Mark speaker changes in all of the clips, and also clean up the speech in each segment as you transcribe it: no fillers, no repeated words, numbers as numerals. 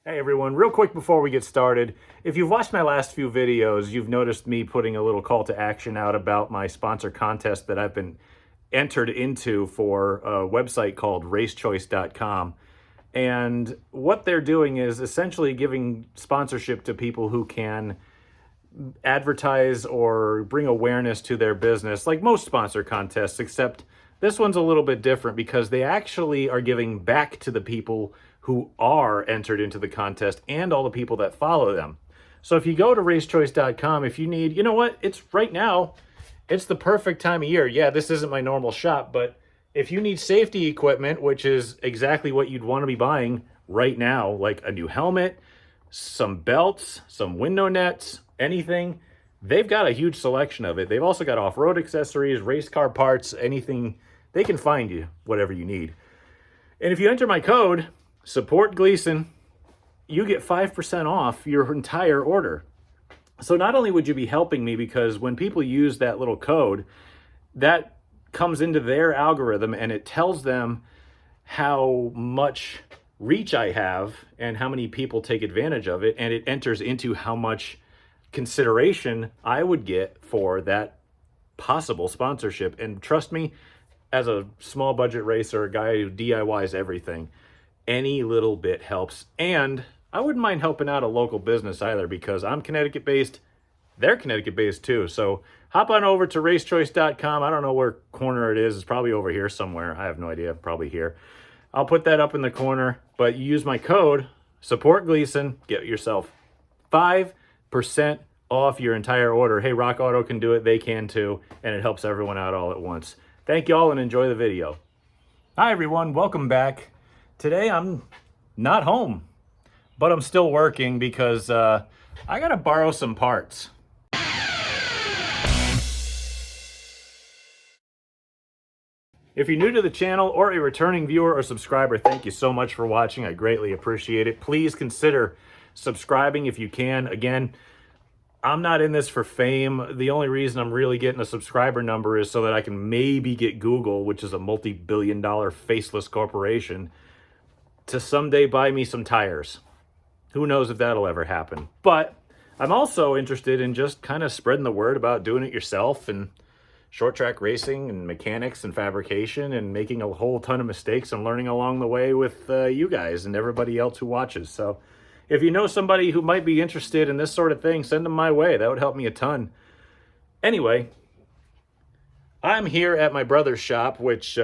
Speaker 1: Hey everyone, real quick before we get started, if you've watched my last few videos, you've noticed me putting a little call to action out about my sponsor contest that I've been entered into for a website called racechoice.com. And what they're doing is essentially giving sponsorship to people who can advertise or bring awareness to their business, like most sponsor contests, except this one's a little bit different because they actually are giving back to the people who are entered into the contest and all the people that follow them. So if you go to racechoice.com, if you need, you know what, it's right now, it's the perfect time of year. Yeah, this isn't my normal shop, but if you need safety equipment, which is exactly what you'd want to be buying right now, like a new helmet, some belts, some window nets, anything, they've got a huge selection of it. They've also got off-road accessories, race car parts, anything. They can find you whatever you need. And if you enter my code, Support Gleason, you get 5% off your entire order. So not only would you be helping me, because when people use that little code, that comes into their algorithm and it tells them how much reach I have and how many people take advantage of it, and it enters into how much consideration I would get for that possible sponsorship. And trust me, as a small budget racer, a guy who DIYs everything, any little bit helps. And I wouldn't mind helping out a local business either, because I'm Connecticut based, they're Connecticut based too. So hop on over to racechoice.com. I don't know where corner it is. It's probably over here somewhere. I have no idea, probably here. I'll put that up in the corner, but you use my code, Support Gleason, get yourself 5% off your entire order. Hey, Rock Auto can do it, they can too, and it helps everyone out all at once. Thank you all and enjoy the video. Hi everyone, welcome back. Today I'm not home, but I'm still working because I gotta borrow some parts. If you're new to the channel or a returning viewer or subscriber, thank you so much for watching. I greatly appreciate it. Please consider subscribing if you can. Again, I'm not in this for fame. The only reason I'm really getting a subscriber number is so that I can maybe get Google, which is a multi-billion-dollar faceless corporation, to someday buy me some tires. Who knows if that'll ever happen. But I'm also interested in just kind of spreading the word about doing it yourself and short track racing and mechanics and fabrication and making a whole ton of mistakes and learning along the way with you guys and everybody else who watches. So if you know somebody who might be interested in this sort of thing, send them my way. That would help me a ton. Anyway, I'm here at my brother's shop, which,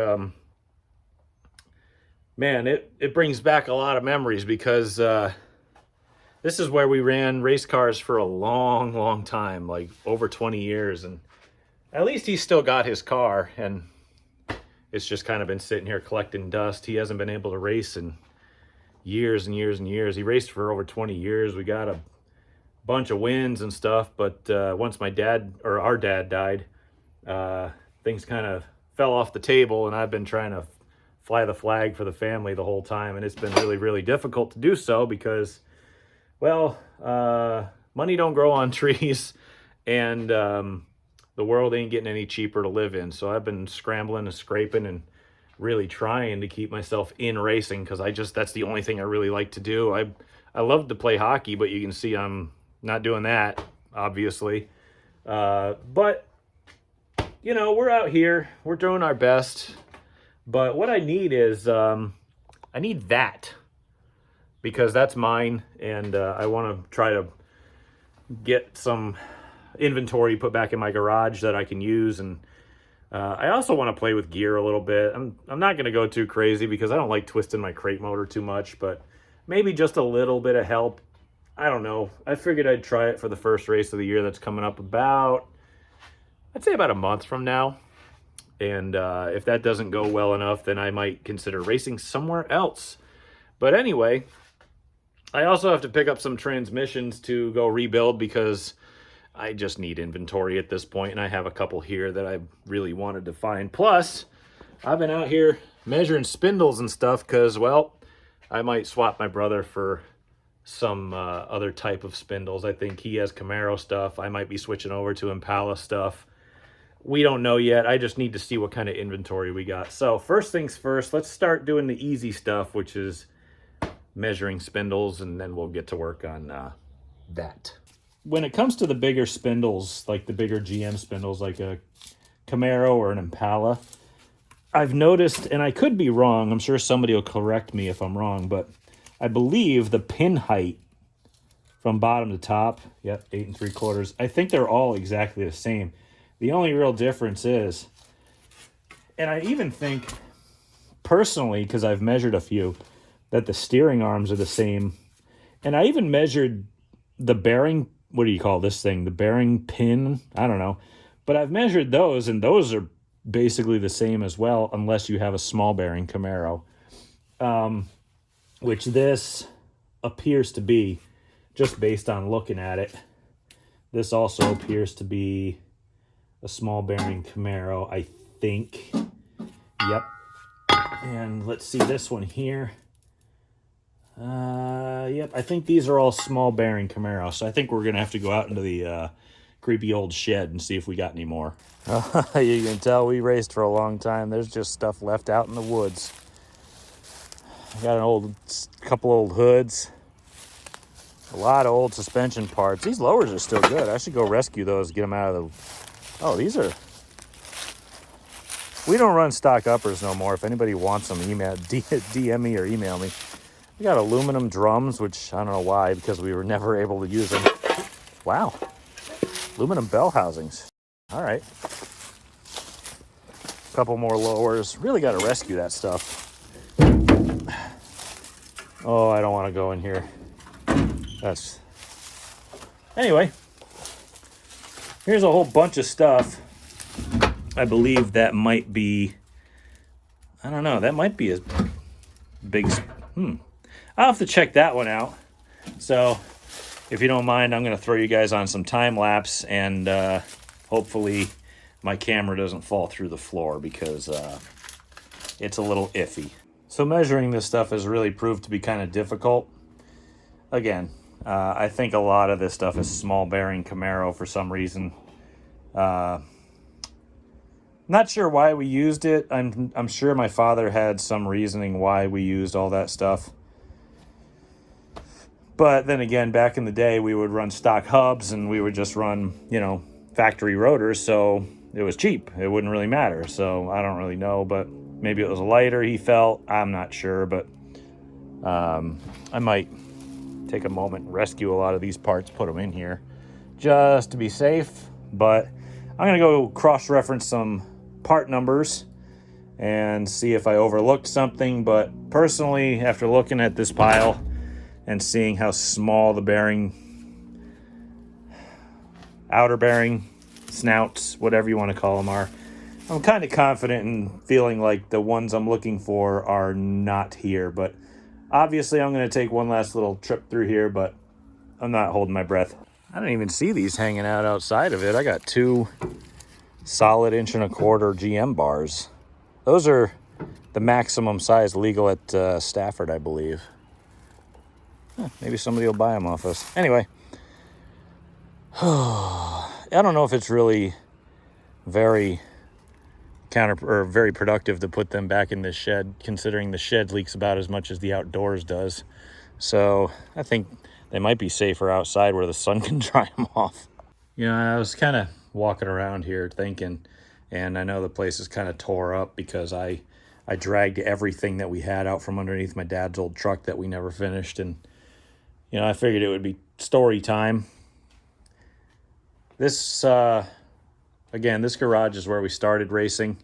Speaker 1: man, it brings back a lot of memories, because this is where we ran race cars for a long, long time, like over 20 years. And at least he's still got his car, and it's just kind of been sitting here collecting dust. He hasn't been able to race in years and years and years. He raced for over 20 years. We got a bunch of wins and stuff, but once my dad, or our dad, died, things kind of fell off the table, and I've been trying to fly the flag for the family the whole time, and it's been really, really difficult to do so because, well, money don't grow on trees, and the world ain't getting any cheaper to live in. So I've been scrambling and scraping and really trying to keep myself in racing, because that's the only thing I really like to do. I love to play hockey, but you can see I'm not doing that, obviously. But, you know, we're out here, we're doing our best. But what I need is, I need that, because that's mine, and I want to try to get some inventory put back in my garage that I can use. And I also want to play with gear a little bit. I'm not going to go too crazy because I don't like twisting my crate motor too much, but maybe just a little bit of help. I don't know. I figured I'd try it for the first race of the year that's coming up I'd say about a month from now. And if that doesn't go well enough, then I might consider racing somewhere else. But anyway, I also have to pick up some transmissions to go rebuild, because I just need inventory at this point, and I have a couple here that I really wanted to find. Plus, I've been out here measuring spindles and stuff because, well, I might swap my brother for some other type of spindles. I think he has Camaro stuff. I might be switching over to Impala stuff. We don't know yet. I just need to see what kind of inventory we got. So first things first, let's start doing the easy stuff, which is measuring spindles, and then we'll get to work on that. When it comes to the bigger spindles, like the bigger GM spindles, like a Camaro or an Impala, I've noticed, and I could be wrong, I'm sure somebody will correct me if I'm wrong, but I believe the pin height from bottom to top, yep, 8 3/4, I think they're all exactly the same. The only real difference is, and I even think, personally, because I've measured a few, that the steering arms are the same. And I even measured the bearing, what do you call this thing? The bearing pin? I don't know. But I've measured those, and those are basically the same as well, unless you have a small bearing Camaro. Which this appears to be, just based on looking at it. This also appears to be a small bearing Camaro, I think. Yep. And let's see this one here. Yep, I think these are all small bearing Camaro, so I think we're going to have to go out into the creepy old shed and see if we got any more. You can tell we raced for a long time. There's just stuff left out in the woods. I got couple old hoods. A lot of old suspension parts. These lowers are still good. I should go rescue those, get them out of the... Oh, these are... We don't run stock uppers no more. If anybody wants them, DM me or email me. We got aluminum drums, which I don't know why, because we were never able to use them. Wow. Aluminum bell housings. All right. Couple more lowers. Really got to rescue that stuff. Oh, I don't want to go in here. Anyway, here's a whole bunch of stuff. I believe that might be, I don't know, that might be a big, I'll have to check that one out. So if you don't mind, I'm going to throw you guys on some time lapse, and hopefully my camera doesn't fall through the floor, because it's a little iffy. So measuring this stuff has really proved to be kind of difficult. Again, I think a lot of this stuff is small bearing Camaro for some reason. Not sure why we used it. I'm sure my father had some reasoning why we used all that stuff. But then again, back in the day, we would run stock hubs, and we would just run, factory rotors, so it was cheap. It wouldn't really matter. So I don't really know, but maybe it was lighter, he felt. I'm not sure, but I might take a moment and rescue a lot of these parts, put them in here just to be safe. But I'm going to go cross-reference some part numbers and see if I overlooked something. But personally, after looking at this pile and seeing how small the outer bearing, snouts, whatever you want to call them, are, I'm kind of confident in feeling like the ones I'm looking for are not here. But obviously, I'm going to take one last little trip through here, but I'm not holding my breath. I don't even see these hanging out outside of it. I got 2 solid 1 1/4 GM bars. Those are the maximum size legal at Stafford, I believe. Maybe somebody will buy them off us. Anyway, I don't know if it's really very very productive to put them back in this shed, considering the shed leaks about as much as the outdoors does. So I think they might be safer outside where the sun can dry them off. I was kind of walking around here thinking, and I know the place is kind of tore up because I dragged everything that we had out from underneath my dad's old truck that we never finished, and I figured it would be story time. This again, this garage is where we started racing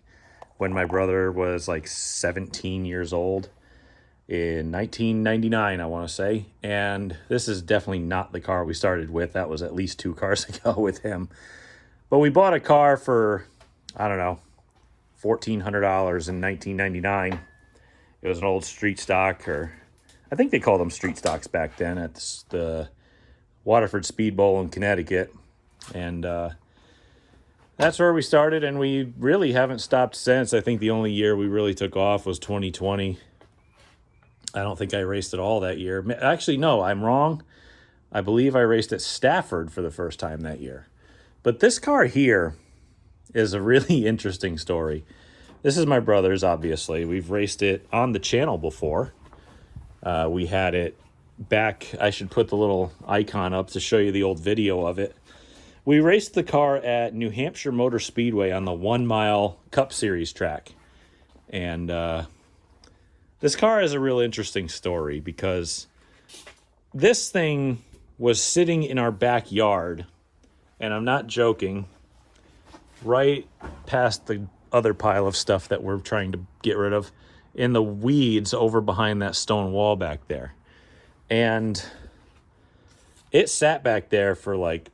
Speaker 1: when my brother was like 17 years old in 1999, I want to say. And this is definitely not the car we started with. That was at least 2 cars ago with him. But we bought a car for, I don't know, $1,400 in 1999. It was an old street stock, or I think they called them street stocks back then, at the Waterford Speed Bowl in Connecticut. And that's where we started, and we really haven't stopped since. I think the only year we really took off was 2020. I don't think I raced at all that year. Actually, no, I'm wrong. I believe I raced at Stafford for the first time that year. But this car here is a really interesting story. This is my brother's, obviously. We've raced it on the channel before. We had it back. I should put the little icon up to show you the old video of it. We raced the car at New Hampshire Motor Speedway on the 1 mile Cup Series track. And this car has a real interesting story because this thing was sitting in our backyard, and I'm not joking, right past the other pile of stuff that we're trying to get rid of, in the weeds over behind that stone wall back there. And it sat back there for like,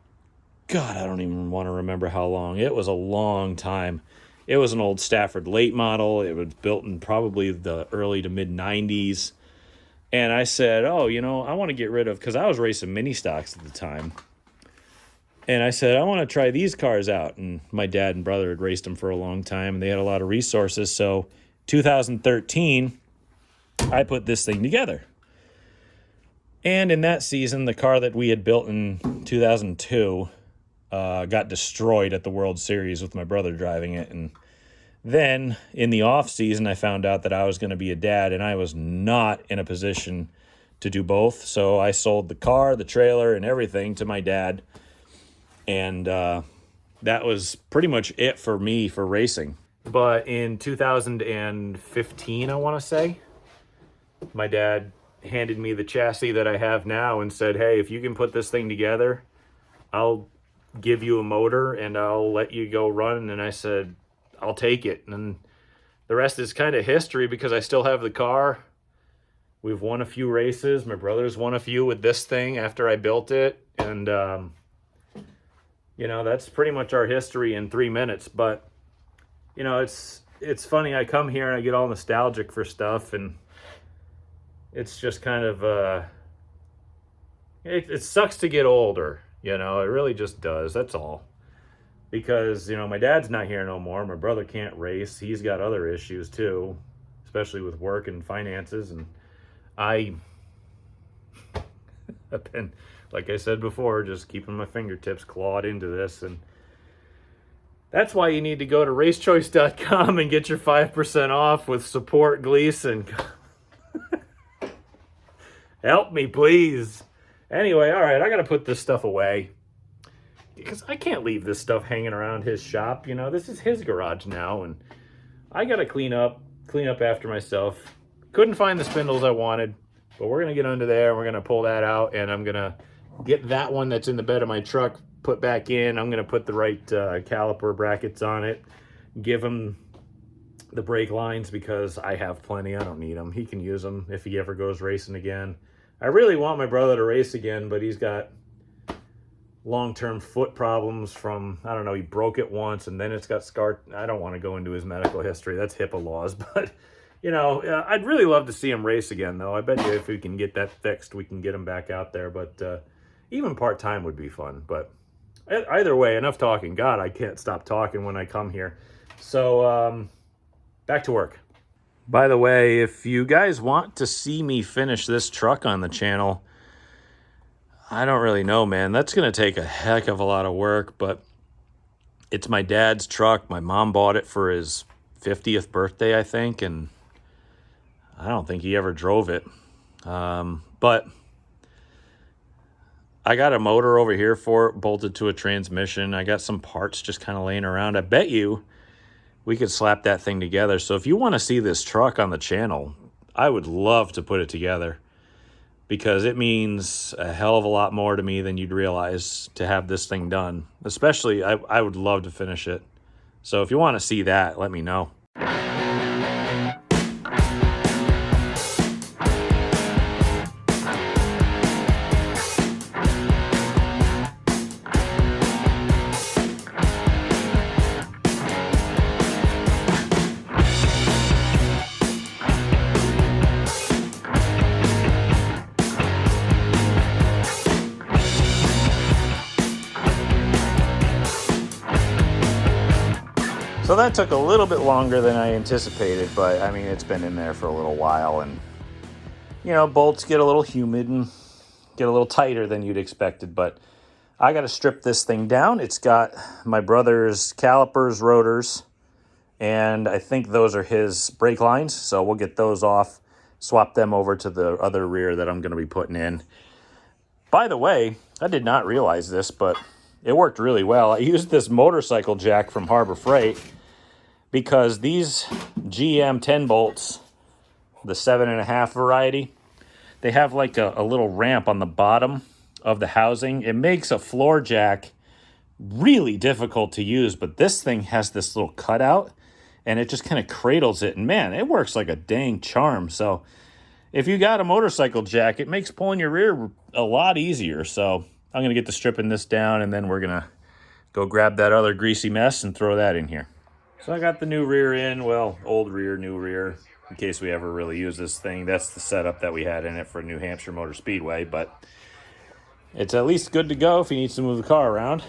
Speaker 1: God, I don't even want to remember how long. It was a long time. It was an old Stafford late model. It was built in probably the early to mid 90s. And I said, oh, you know, I want to get rid of, because I was racing mini stocks at the time. And I said, I want to try these cars out. And my dad and brother had raced them for a long time, and they had a lot of resources. So 2013, I put this thing together. And in that season, the car that we had built in 2002 got destroyed at the World Series with my brother driving it. And then in the off season, I found out that I was going to be a dad, and I was not in a position to do both. So I sold the car, the trailer, and everything to my dad. And that was pretty much it for me for racing. But in 2015, I want to say, my dad handed me the chassis that I have now and said, hey, if you can put this thing together, I'll give you a motor and I'll let you go run. And I said, I'll take it. And the rest is kind of history because I still have the car. We've won a few races. My brother's won a few with this thing after I built it. And, you know, that's pretty much our history in 3 minutes. But, you know, it's funny. I come here and I get all nostalgic for stuff, and it's just kind of, it sucks to get older, you know, it really just does. That's all. Because, you know, my dad's not here no more. My brother can't race. He's got other issues too, especially with work and finances. And I've been, like I said before, just keeping my fingertips clawed into this. And that's why you need to go to racechoice.com and get your 5% off with support Gleason. Help me, please. Anyway, all right, I got to put this stuff away because I can't leave this stuff hanging around his shop. You know, this is his garage now, and I got to clean up after myself. Couldn't find the spindles I wanted, but we're going to get under there. We're going to pull that out, and I'm going to get that one that's in the bed of my truck put back in. I'm going to put the right caliper brackets on it, give him the brake lines because I have plenty. I don't need them. He can use them if he ever goes racing again. I really want my brother to race again, but he's got long-term foot problems from, I don't know, he broke it once and then it's got scarred. I don't want to go into his medical history. That's HIPAA laws, but, you know, I'd really love to see him race again, though. I bet you if we can get that fixed, we can get him back out there, but even part-time would be fun. But either way, enough talking. God, I can't stop talking when I come here. So, back to work. By the way, if you guys want to see me finish this truck on the channel, I don't really know, man. That's going to take a heck of a lot of work, but it's my dad's truck. My mom bought it for his 50th birthday, I think, and I don't think he ever drove it. But I got a motor over here for it, bolted to a transmission. I got some parts just kind of laying around. I bet you we could slap that thing together. So if you want to see this truck on the channel, I would love to put it together because it means a hell of a lot more to me than you'd realize to have this thing done. Especially, I would love to finish it. So if you want to see that, let me know. So that took a little bit longer than I anticipated, but I mean, it's been in there for a little while, and you know, bolts get a little humid and get a little tighter than you'd expected, but I got to strip this thing down. It's got my brother's calipers, rotors, and I think those are his brake lines, so we'll get those off. swap them over to the other rear that I'm going to be putting in. By the way, I did not realize this, but it worked really well. I used this motorcycle jack from Harbor Freight because these GM 10 bolts, the 7.5 variety, they have like a little ramp on the bottom of the housing. It makes a floor jack really difficult to use, but this thing has this little cutout and it just kind of cradles it. And man, it works like a dang charm. So if you got a motorcycle jack, it makes pulling your rear a lot easier. So I'm going to get to stripping this down, and then we're going to go grab that other greasy mess and throw that in here. So I got the new rear in, well, old rear, new rear, in case we ever really use this thing. That's the setup that we had in it for New Hampshire Motor Speedway, but it's at least good to go if he needs to move the car around.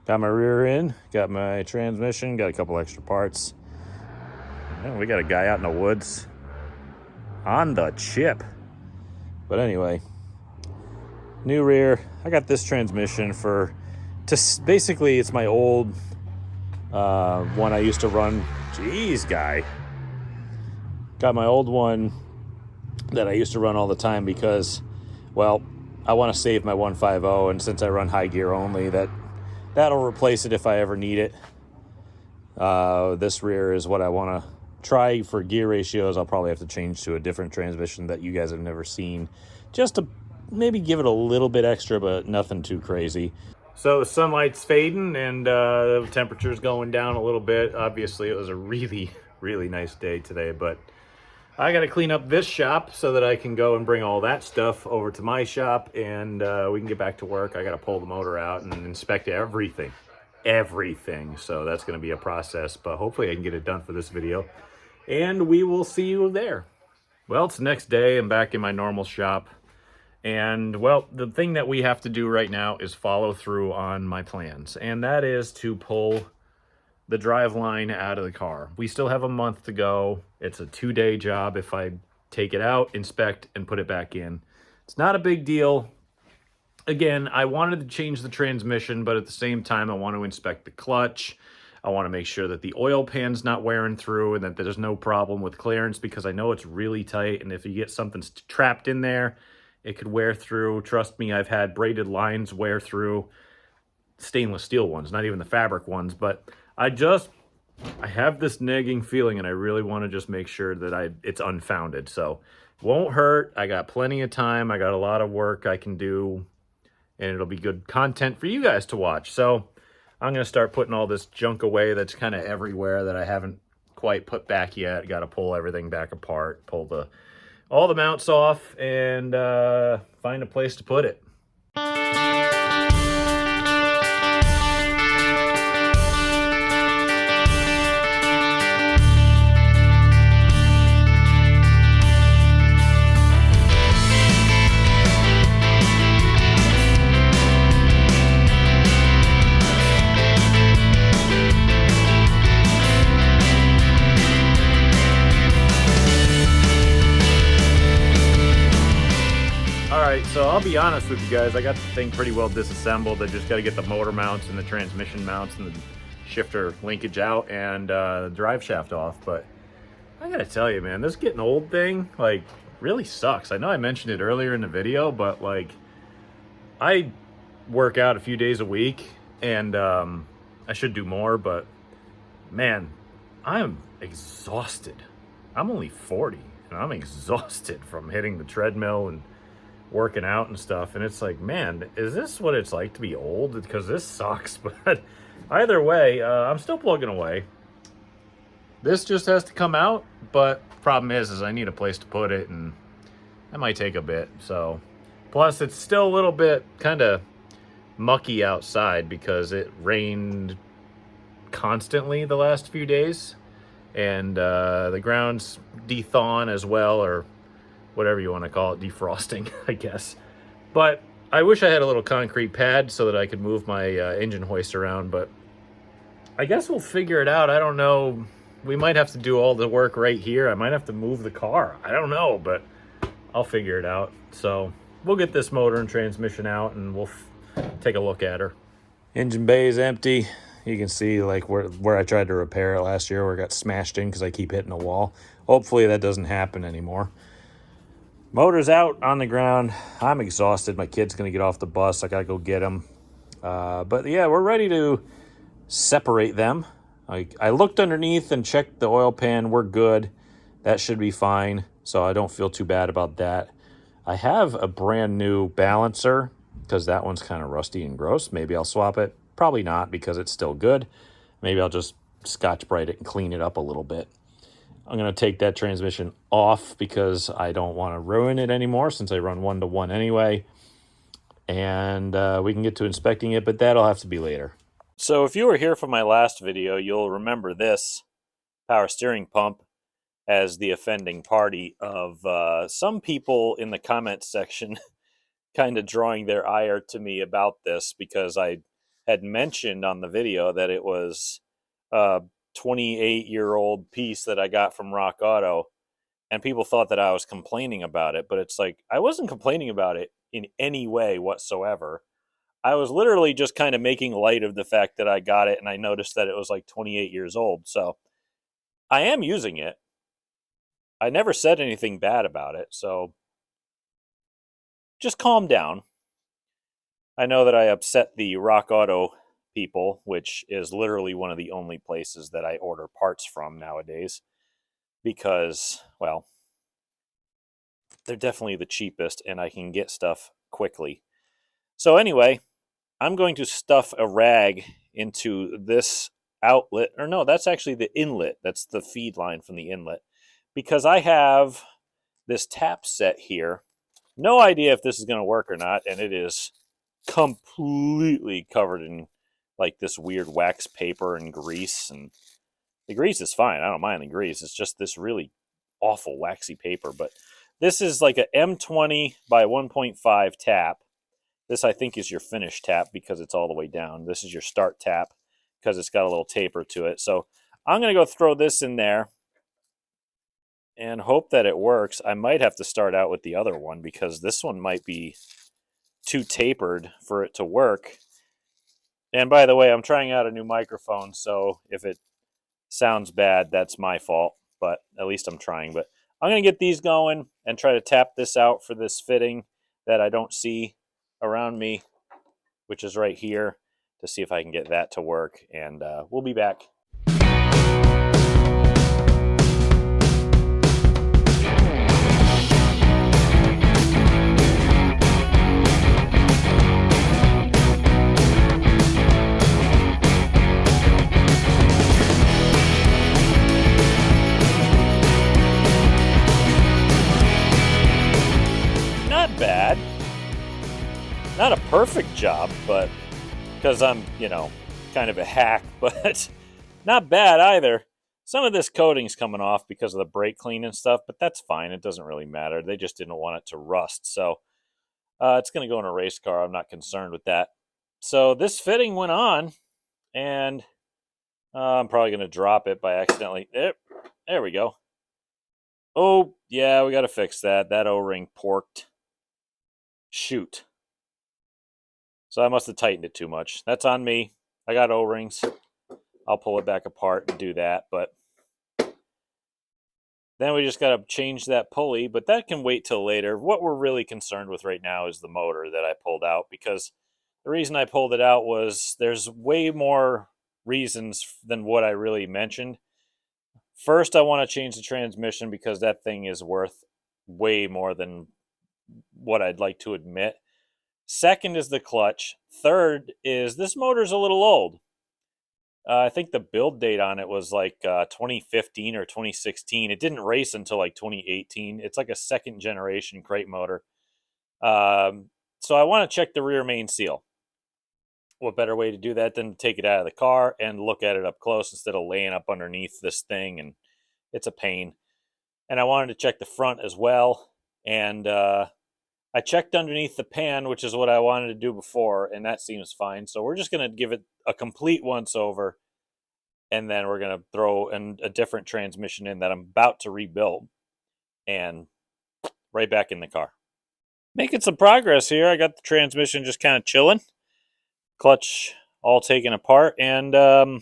Speaker 1: Got my rear in, got my transmission, got a couple extra parts. And we got a guy out in the woods on the chip. But anyway, new rear. I got this transmission basically it's my old one I used to run. Jeez, guy. Got my old one that I used to run all the time because, well, I want to save my 150, and since I run high gear only, that'll replace it if I ever need it. This rear is what I want to try for gear ratios. I'll probably have to change to a different transmission that you guys have never seen, just to maybe give it a little bit extra, but nothing too crazy. So the sunlight's fading and the temperature's going down a little bit. Obviously, it was a really, really nice day today, but I got to clean up this shop so that I can go and bring all that stuff over to my shop, and we can get back to work. I got to pull the motor out and inspect everything. So that's going to be a process, but hopefully I can get it done for this video, and we will see you there. Well, it's the next day. I'm back in my normal shop, and well, the thing that we have to do right now is follow through on my plans, and that is to pull the driveline out of the car. We still have a month to go. It's a 2-day job if I take it out, inspect, and put it back in. It's not a big deal. Again, I wanted to change the transmission, but at the same time, I want to inspect the clutch. I want to make sure that the oil pan's not wearing through and that there's no problem with clearance, because I know it's really tight, and if you get something trapped in there, it could wear through. Trust me, I've had braided lines wear through, stainless steel ones, not even the fabric ones, but I have this nagging feeling, and I really want to just make sure that it's unfounded. So it won't hurt. I got plenty of time. I got a lot of work I can do, and it'll be good content for you guys to watch. So I'm going to start putting all this junk away that's kind of everywhere that I haven't quite put back yet. Got to pull everything back apart, pull all the mounts off, and find a place to put it. So I'll be honest with you guys, I got the thing pretty well disassembled. I just got to get the motor mounts and the transmission mounts and the shifter linkage out and the drive shaft off. But I gotta tell you, man, this getting old thing, like, really sucks. I know I mentioned it earlier in the video, but like, I work out a few days a week, and I should do more, but man, I'm exhausted. I'm only 40 and I'm exhausted from hitting the treadmill and working out and stuff, and it's like, man, is this what it's like to be old? Because this sucks. But either way, I'm still plugging away. This just has to come out, but problem is I need a place to put it, and that might take a bit. So plus it's still a little bit kind of mucky outside because it rained constantly the last few days, and the ground's de-thawing as well, or whatever you want to call it, defrosting, I guess. But I wish I had a little concrete pad so that I could move my engine hoist around, but I guess we'll figure it out. I don't know. We might have to do all the work right here. I might have to move the car. I don't know, but I'll figure it out. So we'll get this motor and transmission out, and we'll take a look at her. Engine bay is empty. You can see like where I tried to repair it last year, where it got smashed in because I keep hitting a wall. Hopefully that doesn't happen anymore. Motor's out on the ground. I'm exhausted. My kid's going to get off the bus. I got to go get him. But yeah, we're ready to separate them. I looked underneath and checked the oil pan. We're good. That should be fine. So I don't feel too bad about that. I have a brand new balancer because that one's kind of rusty and gross. Maybe I'll swap it. Probably not because it's still good. Maybe I'll just Scotch-Brite it and clean it up a little bit. I'm going to take that transmission off because I don't want to ruin it anymore since I run 1-to-1 anyway. And we can get to inspecting it, but that'll have to be later. So if you were here for my last video, you'll remember this power steering pump as the offending party of some people in the comments section kind of drawing their ire to me about this because I had mentioned on the video that it was a 28-year-old piece that I got from Rock Auto, and people thought that I was complaining about it, but it's like I wasn't complaining about it in any way whatsoever. I was literally just kind of making light of the fact that I got it and I noticed that it was like 28 years old. So I am using it. I never said anything bad about it, so just calm down. I know that I upset the Rock Auto people, which is literally one of the only places that I order parts from nowadays because, well, they're definitely the cheapest and I can get stuff quickly. So anyway, I'm going to stuff a rag into this outlet, or no, that's actually the inlet. That's the feed line from the inlet because I have this tap set here. No idea if this is going to work or not, and it is completely covered in like this weird wax paper and grease, and the grease is fine. I don't mind the grease. It's just this really awful waxy paper. But this is like a M20 by 1.5 tap. This I think is your finish tap because it's all the way down. This is your start tap because it's got a little taper to it. So I'm going to go throw this in there and hope that it works. I might have to start out with the other one because this one might be too tapered for it to work. And by the way, I'm trying out a new microphone, so if it sounds bad, that's my fault, but at least I'm trying. But I'm going to get these going and try to tap this out for this fitting that I don't see around me, which is right here, to see if I can get that to work, and we'll be back. Bad. Not a perfect job, but because I'm, kind of a hack, but not bad either. Some of this coating's coming off because of the brake clean and stuff, but that's fine. It doesn't really matter. They just didn't want it to rust. So it's going to go in a race car. I'm not concerned with that. So this fitting went on, and I'm probably going to drop it by accidentally. There we go. Oh, yeah, we got to fix that. That O-ring porked. Shoot. So I must have tightened it too much. That's on me. I got O-rings. I'll pull it back apart and do that. But then we just got to change that pulley. But that can wait till later. What we're really concerned with right now is the motor that I pulled out. Because the reason I pulled it out was there's way more reasons than what I really mentioned. First, I want to change the transmission because that thing is worth way more than what I'd like to admit. Second is the clutch. Third is this motor's a little old. I think the build date on it was like 2015 or 2016. It didn't race until like 2018. It's like a second generation crate motor. So I want to check the rear main seal. What better way to do that than to take it out of the car and look at it up close instead of laying up underneath this thing, and it's a pain. And I wanted to check the front as well. And I checked underneath the pan, which is what I wanted to do before, and that seems fine. So we're just going to give it a complete once-over, and then we're going to throw a different transmission in that I'm about to rebuild, and right back in the car. Making some progress here. I got the transmission just kind of chilling. Clutch all taken apart, and I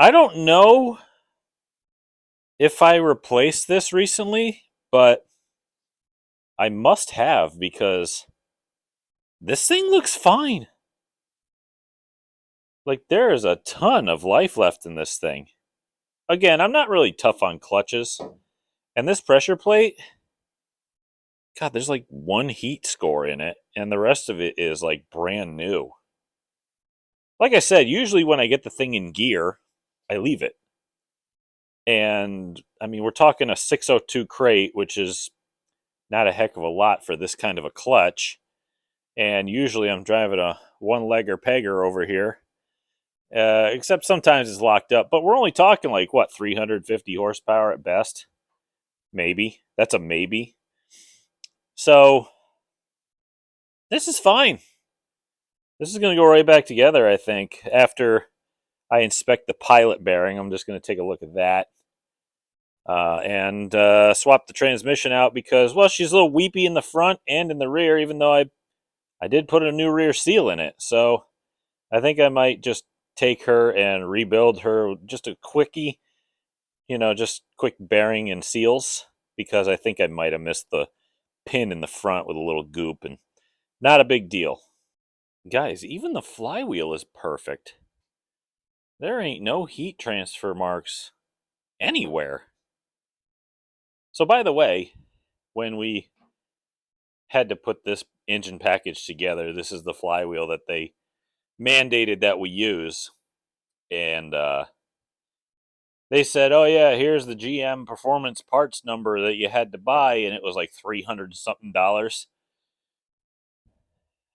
Speaker 1: don't know if I replaced this recently, but
Speaker 2: I must have, because this thing looks fine. Like, there is a ton of life left in this thing. Again, I'm not really tough on clutches. And this pressure plate, God, there's like one heat score in it, and the rest of it is like brand new. Like I said, usually when I get the thing in gear, I leave it. And I mean, we're talking a 602 crate, which is not a heck of a lot for this kind of a clutch. And usually I'm driving a one legger pegger over here, except sometimes it's locked up. But we're only talking like, what, 350 horsepower at best? Maybe. That's a maybe. So this is fine. This is going to go right back together, I think, after I inspect the pilot bearing. I'm just going to take a look at that. And swap the transmission out because, well, she's a little weepy in the front and in the rear, even though I did put a new rear seal in it. So I think I might just take her and rebuild her, just a quickie, just quick bearing and seals, because I think I might have missed the pin in the front with a little goop, and not a big deal. Guys, even the flywheel is perfect. There ain't no heat transfer marks anywhere. So, by the way, when we had to put this engine package together, this is the flywheel that they mandated that we use. And they said, oh, yeah, here's the GM performance parts number that you had to buy. And it was like $300 something. I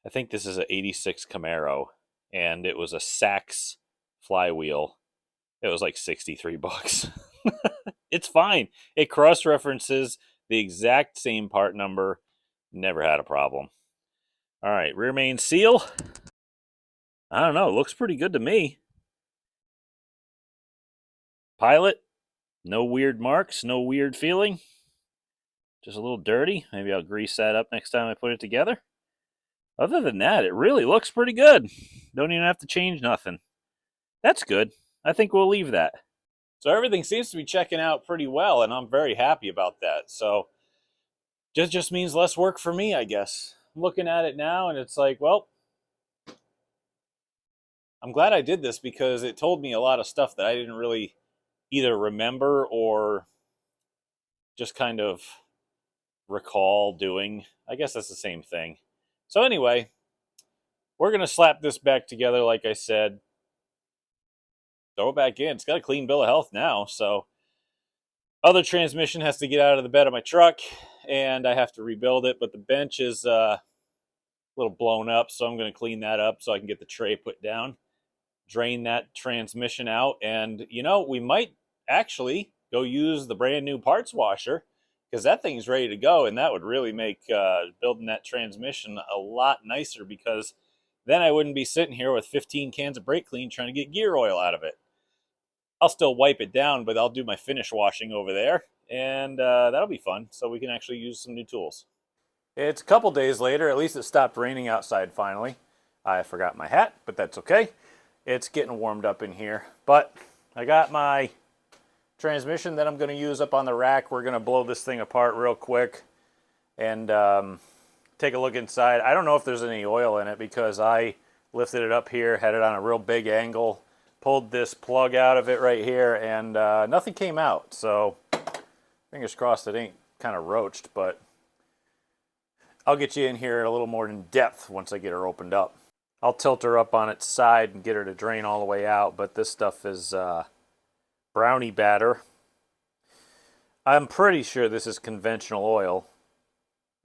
Speaker 2: think this is an 86 Camaro. And it was a Sachs flywheel. It was like $63. It's fine. It cross-references the exact same part number. Never had a problem. All right, rear main seal. I don't know. Looks pretty good to me. Pilot. No weird marks. No weird feeling. Just a little dirty. Maybe I'll grease that up next time I put it together. Other than that, it really looks pretty good. Don't even have to change nothing. That's good. I think we'll leave that. So everything seems to be checking out pretty well, and I'm very happy about that. So just means less work for me, I guess. I'm looking at it now, and it's like, well, I'm glad I did this because it told me a lot of stuff that I didn't really either remember or just kind of recall doing. I guess that's the same thing. So anyway, we're going to slap this back together, like I said. Throw it back in. It's got a clean bill of health now, so other transmission has to get out of the bed of my truck, and I have to rebuild it, but the bench is a little blown up, so I'm going to clean that up so I can get the tray put down, drain that transmission out, and, we might actually go use the brand new parts washer, because that thing's ready to go, and that would really make building that transmission a lot nicer, because then I wouldn't be sitting here with 15 cans of brake clean trying to get gear oil out of it. I'll still wipe it down, but I'll do my finish washing over there, and that'll be fun, so we can actually use some new tools. It's a couple days later. At least it stopped raining outside finally. I forgot my hat, but that's okay. It's getting warmed up in here, but I got my transmission that I'm going to use up on the rack. We're going to blow this thing apart real quick and take a look inside. I don't know if there's any oil in it because I lifted it up here, had it on a real big angle, pulled this plug out of it right here, and nothing came out. So fingers crossed it ain't kind of roached, but I'll get you in here a little more in depth once I get her opened up. I'll tilt her up on its side and get her to drain all the way out, but this stuff is brownie batter. I'm pretty sure this is conventional oil.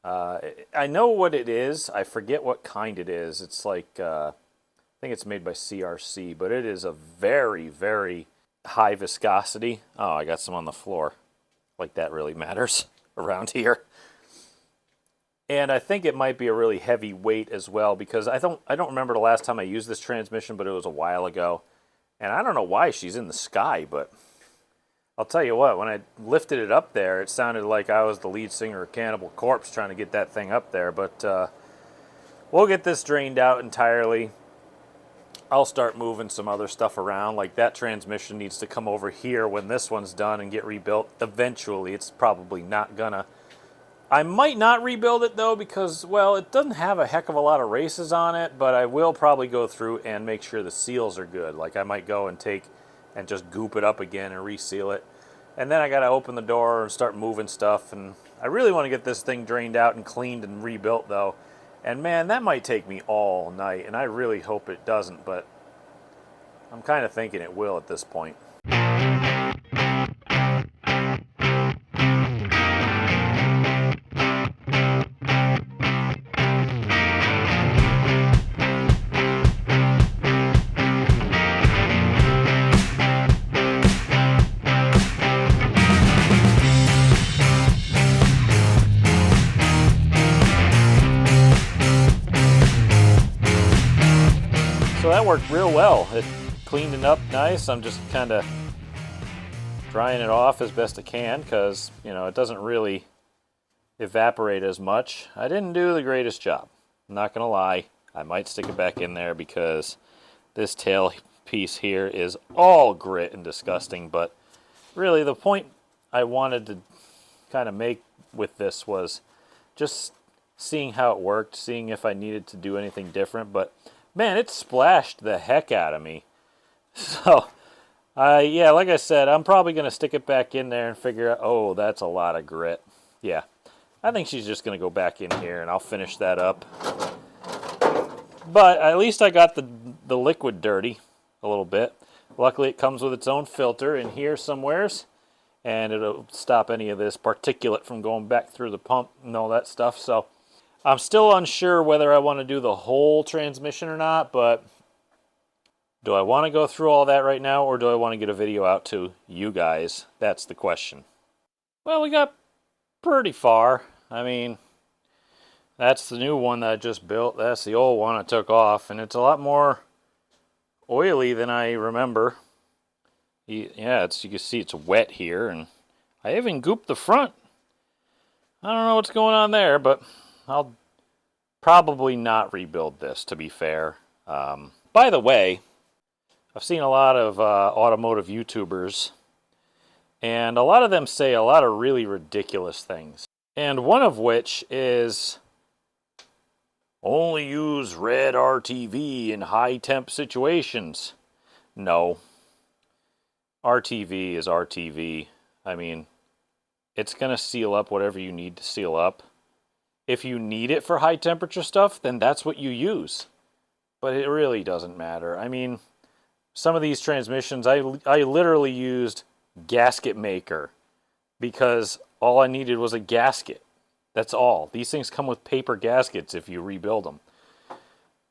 Speaker 2: I know what it is. I forget what kind it is. It's like, I think it's made by CRC, but it is a very, very high viscosity. Oh, I got some on the floor. Like that really matters around here. And I think it might be a really heavy weight as well, because I don't remember the last time I used this transmission, but it was a while ago. And I don't know why she's in the sky, but I'll tell you what, when I lifted it up there, it sounded like I was the lead singer of Cannibal Corpse trying to get that thing up there. But we'll get this drained out entirely. I'll start moving some other stuff around, like that transmission needs to come over here when this one's done and get rebuilt. Eventually, it's probably not gonna. I might not rebuild it though because, well, it doesn't have a heck of a lot of races on it, but I will probably go through and make sure the seals are good. Like I might go and take and just goop it up again and reseal it. And then I got to open the door and start moving stuff. And I really want to get this thing drained out and cleaned and rebuilt though. And man, that might take me all night. And I really hope it doesn't, but I'm kind of thinking it will at this point. So that worked real well. It cleaned it up nice. I'm just kind of drying it off as best I can because, you know, it doesn't really evaporate as much. I didn't do the greatest job. I'm not going to lie. I might stick it back in there because this tail piece here is all grit and disgusting. But really the point I wanted to kind of make with this was just seeing how it worked, seeing if I needed to do anything different. But man, it splashed the heck out of me. So, yeah, like I said, I'm probably going to stick it back in there and figure out, oh, that's a lot of grit. Yeah, I think she's just going to go back in here, and I'll finish that up. But at least I got the liquid dirty a little bit. Luckily, it comes with its own filter in here somewheres, and it'll stop any of this particulate from going back through the pump and all that stuff. So I'm still unsure whether I want to do the whole transmission or not, but do I want to go through all that right now, or do I want to get a video out to you guys? That's the question. Well, we got pretty far. I mean, that's the new one that I just built. That's the old one I took off, and it's a lot more oily than I remember. Yeah, you can see it's wet here, and I even gooped the front. I don't know what's going on there, but I'll probably not rebuild this, to be fair. By the way, I've seen a lot of automotive YouTubers, and a lot of them say a lot of really ridiculous things. And one of which is only use red RTV in high temp situations. No. RTV is RTV. I mean, it's going to seal up whatever you need to seal up. If you need it for high temperature stuff, then that's what you use. But it really doesn't matter. I mean, some of these transmissions, I literally used gasket maker because all I needed was a gasket. That's all. These things come with paper gaskets if you rebuild them.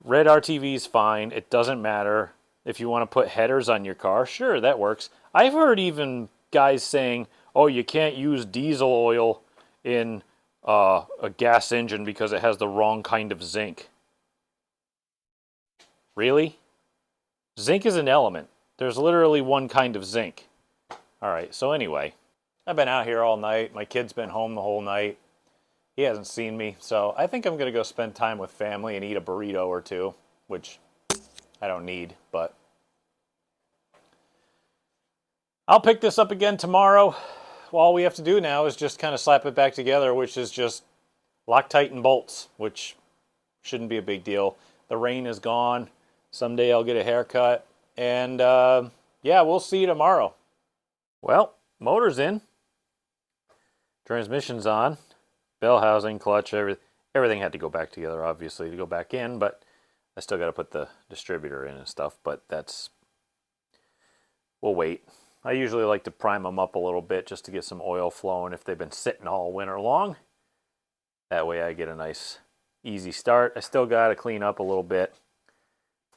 Speaker 2: Red RTV is fine. It doesn't matter. If you want to put headers on your car, sure, that works. I've heard even guys saying, oh, you can't use diesel oil in a gas engine because it has the wrong kind of zinc. Really? Zinc is an element. There's literally one kind of zinc. Alright, so anyway, I've been out here all night. My kid's been home the whole night. He hasn't seen me, so I think I'm going to go spend time with family and eat a burrito or two, which I don't need, but I'll pick this up again tomorrow. All we have to do now is just kind of slap it back together, which is just Loctite and bolts, which shouldn't be a big deal. The rain is gone. Someday I'll get a haircut. And yeah, we'll see you tomorrow. Well, motor's in. Transmission's on. Bell housing, clutch, everything had to go back together, obviously, to go back in. But I still got to put the distributor in and stuff. But we'll wait. I usually like to prime them up a little bit just to get some oil flowing if they've been sitting all winter long. That way I get a nice, easy start. I still got to clean up a little bit.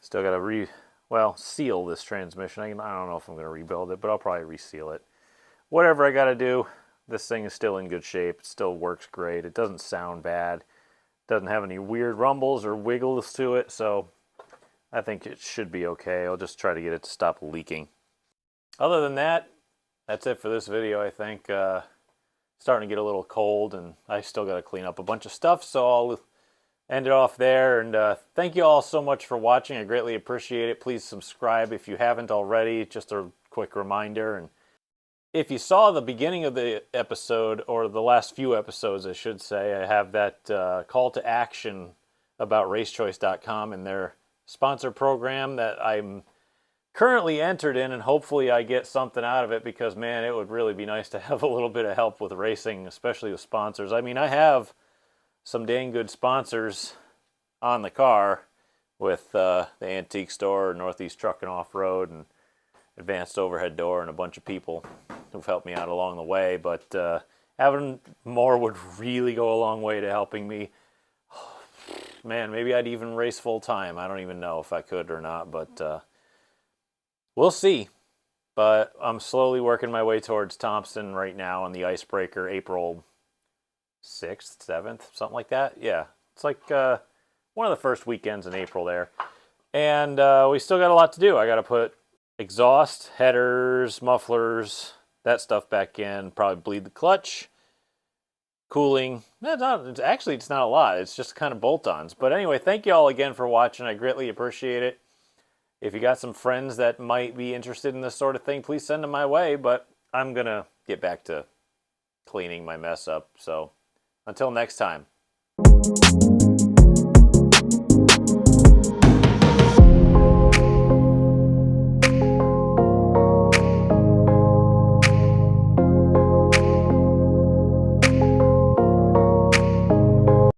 Speaker 2: Still got to seal this transmission. I don't know if I'm going to rebuild it, but I'll probably reseal it. Whatever I got to do, this thing is still in good shape. It still works great. It doesn't sound bad. It doesn't have any weird rumbles or wiggles to it, so I think it should be okay. I'll just try to get it to stop leaking. Other than that, that's it for this video, I think. Starting to get a little cold, and I still got to clean up a bunch of stuff, so I'll end it off there. And thank you all so much for watching. I greatly appreciate it. Please subscribe if you haven't already. Just a quick reminder. And if you saw the beginning of the episode, or the last few episodes, I should say, I have that call to action about racechoice.com and their sponsor program that I'm currently entered in, and hopefully I get something out of it, because, man, it would really be nice to have a little bit of help with racing, especially with sponsors. I mean, I have some dang good sponsors on the car with the Antique Store, Northeast Truck and Off-Road, and Advanced Overhead Door, and a bunch of people who've helped me out along the way, but having more would really go a long way to helping me. Man, maybe I'd even race full time. I don't even know if I could or not, but we'll see. But I'm slowly working my way towards Thompson right now on the Icebreaker, April 6th, 7th, something like that. Yeah, it's like one of the first weekends in April there. And we still got a lot to do. I got to put exhaust, headers, mufflers, that stuff back in, probably bleed the clutch, cooling. It's not a lot. It's just kind of bolt-ons. But anyway, thank you all again for watching. I greatly appreciate it. If you got some friends that might be interested in this sort of thing, please send them my way. But I'm going to get back to cleaning my mess up. So until next time.